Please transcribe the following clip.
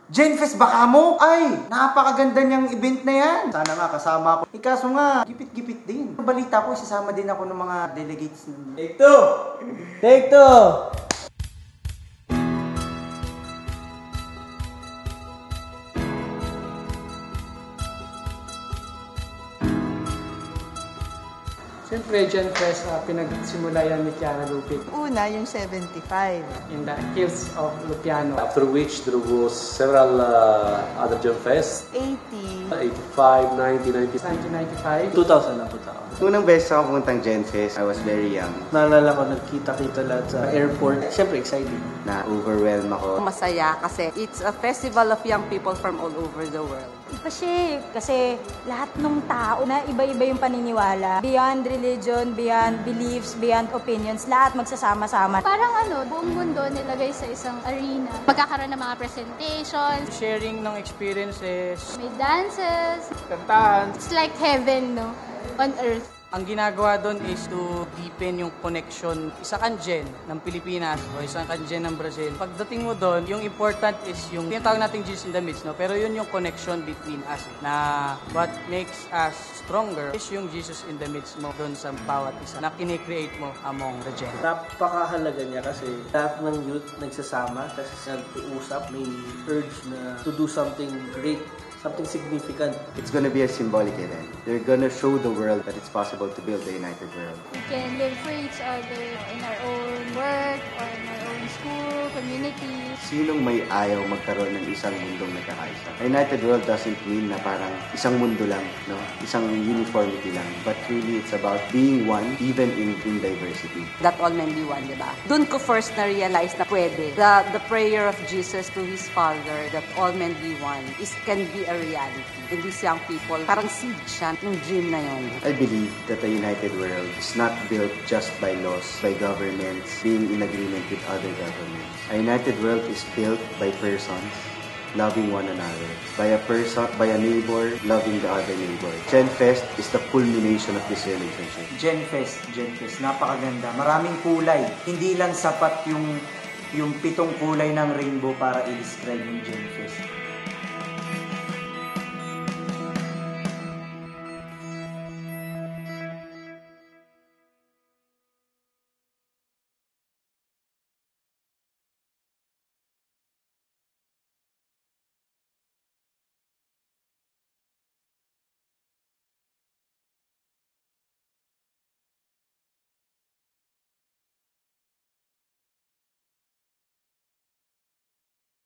Genfest baka mo? Ay, napakaganda niyang event na yan. Sana nga kasama ako. Kaso nga, gipit-gipit din. Balita ko, isasama din ako ng mga delegates. Take two! Take two! Siyempre, Genfest, pinagsimula yan ni Kiara Lupit Una, yung 75. in the Hills of Lupiano. After which there was several other Genfest. 80. 85, 90, 90. 1995. 2000 na po tao. Unang beses ako puntang Genfest, I was very young. Naalala ko, nagkita-kita lahat sa airport. Siyempre, excited. Na-overwhelm ako. Masaya kasi it's a festival of young people from all over the world. Iba siya kasi lahat ng tao na iba-iba yung paniniwala. Beyond religion, beyond beliefs, beyond opinions, lahat magsasama-sama. Parang buong mundo nilagay sa isang arena. Magkakaroon ng mga presentations. Sharing ng experiences. May dances. Kantahan. It's like heaven, no? On earth. Ang ginagawa doon is to deepen yung connection. Isa kang Gen ng Pilipinas o isang kang Gen ng Brazil. Pagdating mo doon, yung important is yung tinatawag nating Jesus in the midst, no? Pero yun yung connection between us. Na what makes us stronger is yung Jesus in the midst mo doon sa bawat isa na kinikreate mo among the Gen. Napakahalaga niya kasi lahat ng youth nagsasama kasi nag-uusap, may urge na to do something great, something significant. It's gonna be a symbolic event. They're gonna show the world that it's possible to build a united world. We can live for each other in our own work or in our own school, community. Sinong may ayaw magkaroon ng isang mundong nagkakaisa? A united world doesn't mean na parang isang mundo lang, no? Isang uniformity lang. But really, it's about being one, even in diversity. That all men be one, di ba? Doon ko first na-realize na pwede. The prayer of Jesus to His Father, that all men be one, can be a reality. And these young people, parang seed siya ng dream na yon. I believe that a united world is not built just by laws, by governments, being in agreement with other governments. A united world is built by persons loving one another, by a neighbor loving the other neighbor. Genfest is the culmination of this relationship. Genfest, napakaganda. Maraming kulay. Hindi lang sapat yung 7 kulay ng rainbow para i-describe yung Genfest.